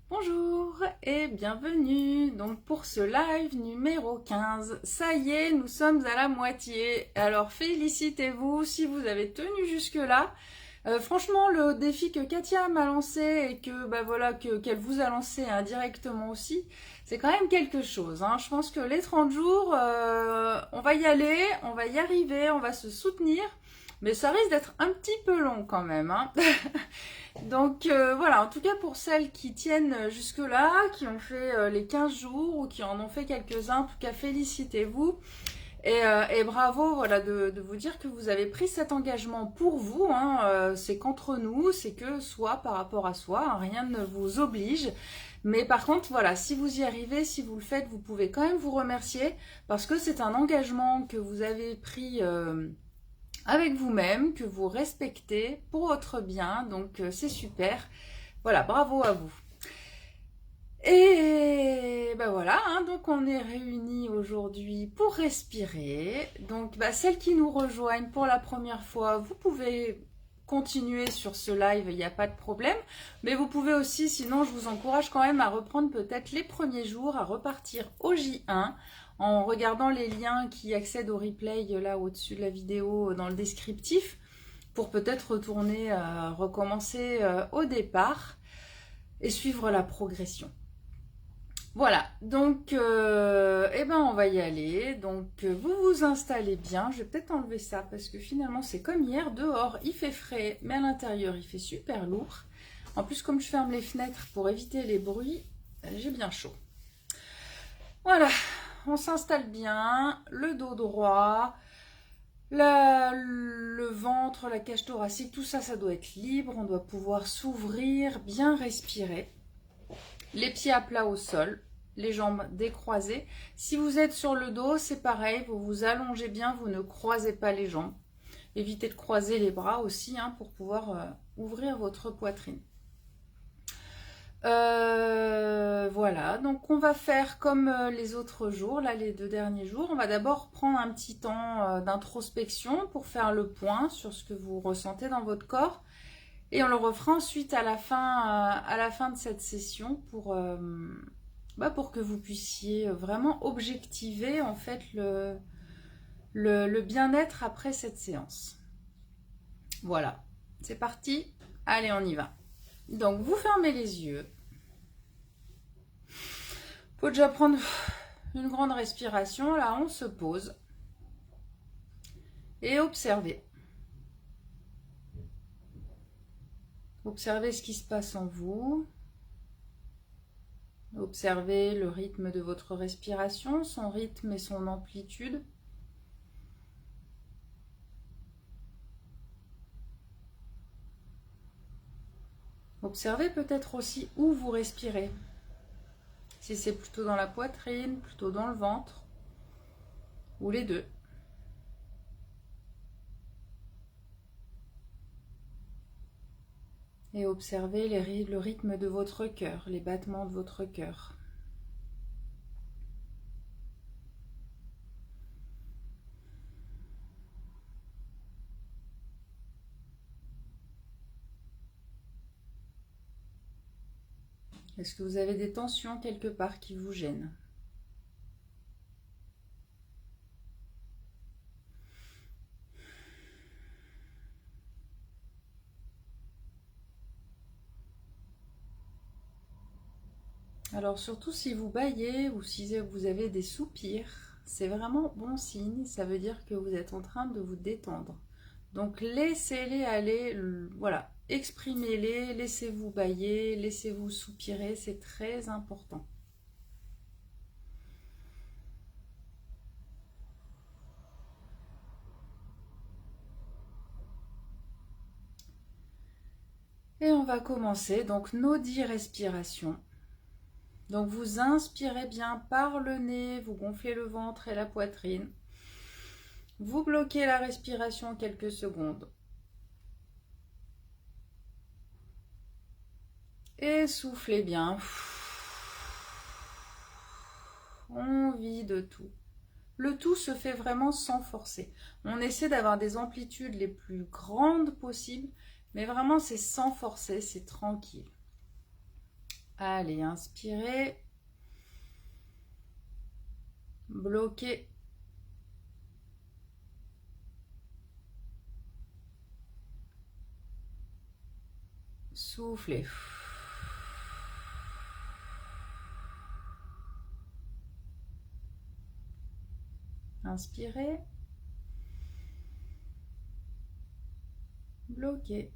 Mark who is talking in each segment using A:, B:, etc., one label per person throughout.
A: Bonjour et bienvenue donc pour ce live numéro 15. Ça y est, nous sommes à la moitié. Alors félicitez-vous si vous avez tenu jusque-là. Franchement, le défi que Katia m'a lancé et que qu'elle vous a lancé indirectement aussi, c'est quand même quelque chose. Je pense que les 30 jours, on va y aller, on va y arriver, on va se soutenir. Mais ça risque d'être un petit peu long quand même. Donc voilà, en tout cas pour celles qui tiennent jusque-là, qui ont fait les 15 jours ou qui en ont fait quelques-uns, en tout cas félicitez-vous. Et bravo voilà, de vous dire que vous avez pris cet engagement pour vous. C'est qu'entre nous, c'est que soi par rapport à soi, rien ne vous oblige. Mais par contre, voilà, si vous y arrivez, si vous le faites, vous pouvez quand même vous remercier parce que c'est un engagement que vous avez pris avec vous-même, que vous respectez pour votre bien, donc c'est super. Voilà, bravo à vous. Et ben voilà, donc on est réunis aujourd'hui pour respirer. Donc celles qui nous rejoignent pour la première fois, vous pouvez continuer sur ce live, il n'y a pas de problème. Mais vous pouvez aussi, sinon je vous encourage quand même à reprendre peut-être les premiers jours, à repartir au J1 en regardant les liens qui accèdent au replay là au-dessus de la vidéo dans le descriptif pour peut-être retourner, recommencer au départ et suivre la progression. Voilà, donc on va y aller. Donc vous vous installez bien. Je vais peut-être enlever ça parce que finalement c'est comme hier. Dehors il fait frais, mais à l'intérieur il fait super lourd. En plus, comme je ferme les fenêtres pour éviter les bruits, j'ai bien chaud. Voilà, on s'installe bien, le dos droit, le ventre, la cage thoracique, tout ça, ça doit être libre. On doit pouvoir s'ouvrir, bien respirer. Les pieds à plat au sol, les jambes décroisées. Si vous êtes sur le dos, c'est pareil, vous vous allongez bien, vous ne croisez pas les jambes. Évitez de croiser les bras aussi pour pouvoir ouvrir votre poitrine. Voilà, donc on va faire comme les autres jours, là les 2 derniers jours. On va d'abord prendre un petit temps d'introspection pour faire le point sur ce que vous ressentez dans votre corps. Et on le refera ensuite à la fin de cette session pour que vous puissiez vraiment objectiver en fait le bien-être après cette séance. Voilà, c'est parti. Allez, on y va. Donc vous fermez les yeux. Faut déjà prendre une grande respiration. Là, on se pose et observez. Observez ce qui se passe en vous. Observez le rythme de votre respiration, son rythme et son amplitude. Observez peut-être aussi où vous respirez. Si c'est plutôt dans la poitrine, plutôt dans le ventre, ou les deux. Et observez le rythme de votre cœur, les battements de votre cœur. Est-ce que vous avez des tensions quelque part qui vous gênent ? Alors surtout si vous bâillez ou si vous avez des soupirs, c'est vraiment bon signe, ça veut dire que vous êtes en train de vous détendre. Donc laissez-les aller, voilà, exprimez-les, laissez-vous bâiller, laissez-vous soupirer, c'est très important. Et on va commencer donc nos 10 respirations. Donc vous inspirez bien par le nez, vous gonflez le ventre et la poitrine. Vous bloquez la respiration quelques secondes. Et soufflez bien. On vide tout. Le tout se fait vraiment sans forcer. On essaie d'avoir des amplitudes les plus grandes possibles, mais vraiment c'est sans forcer, c'est tranquille. Allez, inspirez. Bloquez. Soufflez. Inspirez. Bloquez.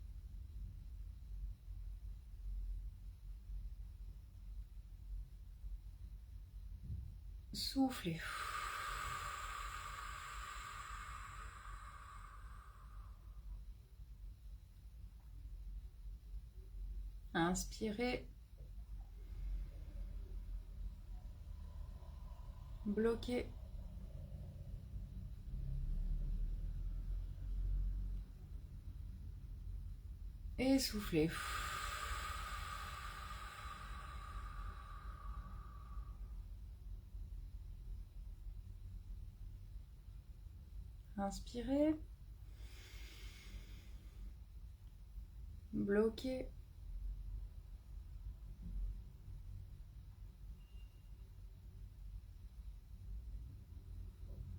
A: Soufflez. Inspirez. Bloquez. Et soufflez. Inspirez. Bloquez.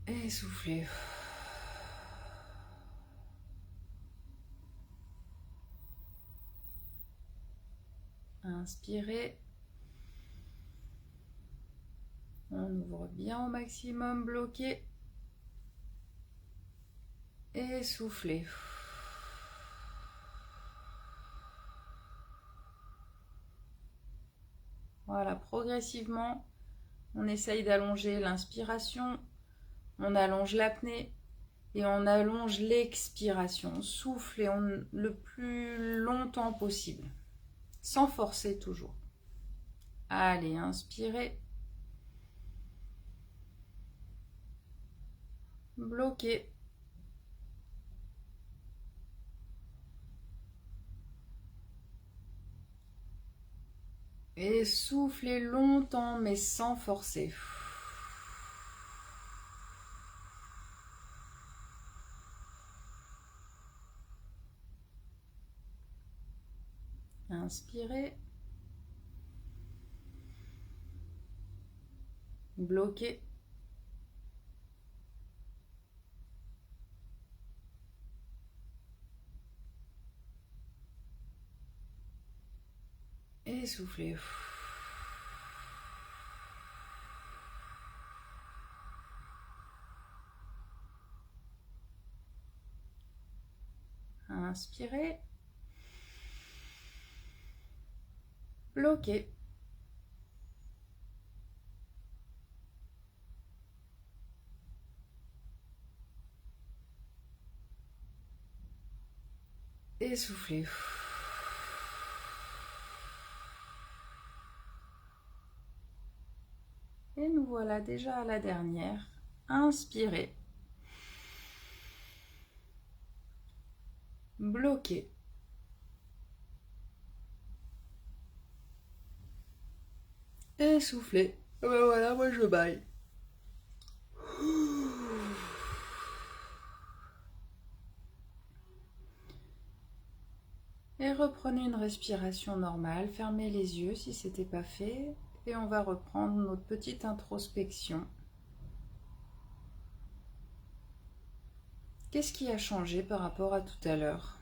A: Et soufflez. Inspirez. On ouvre bien au maximum, bloquez. Et soufflez. Voilà, progressivement, on essaye d'allonger l'inspiration, on allonge l'apnée et on allonge l'expiration. On souffle le plus longtemps possible, sans forcer toujours. Allez, inspirez. Bloquez. Et soufflez longtemps mais sans forcer. Inspirez. Bloquez. Et soufflez. Inspirez. Bloquez. Et soufflez. Et nous voilà déjà à la dernière. Inspirez. Bloquez. Et soufflez. Et ben voilà, moi je baille. Et reprenez une respiration normale. Fermez les yeux si ce n'était pas fait. Et on va reprendre notre petite introspection. Qu'est-ce qui a changé par rapport à tout à l'heure ?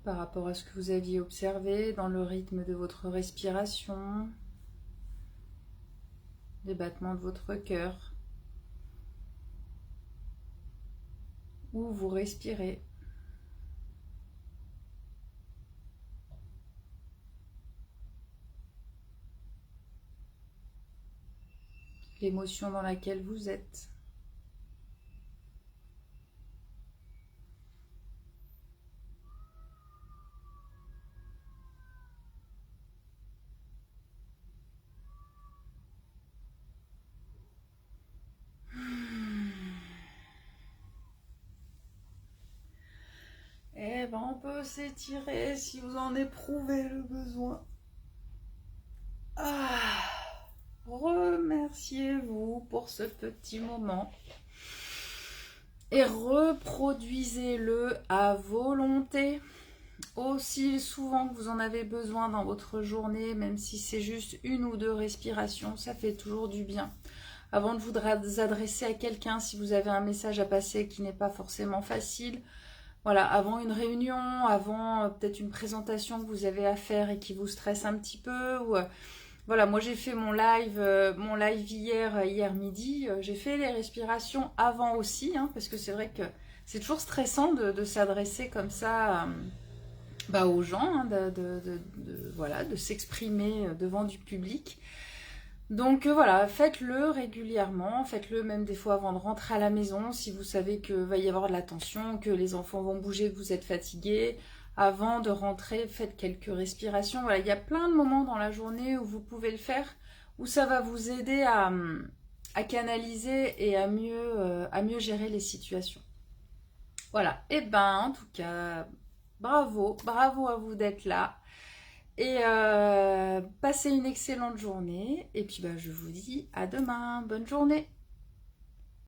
A: Par rapport à ce que vous aviez observé dans le rythme de votre respiration, les battements de votre cœur, où vous respirez. L'émotion dans laquelle vous êtes. Eh ben, on peut s'étirer si vous en éprouvez le besoin. Remerciez-vous pour ce petit moment. et reproduisez-le à volonté. Aussi souvent que vous en avez besoin dans votre journée, même si c'est juste 1 ou 2 respirations, ça fait toujours du bien. Avant de vous adresser à quelqu'un, si vous avez un message à passer qui n'est pas forcément facile, voilà, avant une réunion, avant peut-être une présentation que vous avez à faire et qui vous stresse un petit peu, ou voilà, moi j'ai fait mon live hier midi, j'ai fait les respirations avant aussi, hein, parce que c'est vrai que c'est toujours stressant de s'adresser comme ça aux gens, hein, voilà, de s'exprimer devant du public. Donc voilà, faites-le régulièrement, faites-le même des fois avant de rentrer à la maison, si vous savez que va y avoir de la tension, que les enfants vont bouger, que vous êtes fatigué. Avant de rentrer, faites quelques respirations. Voilà, il y a plein de moments dans la journée où vous pouvez le faire, où ça va vous aider à canaliser et à mieux gérer les situations. Voilà, et ben en tout cas, bravo à vous d'être là. Et passez une excellente journée. Et puis je vous dis à demain. Bonne journée.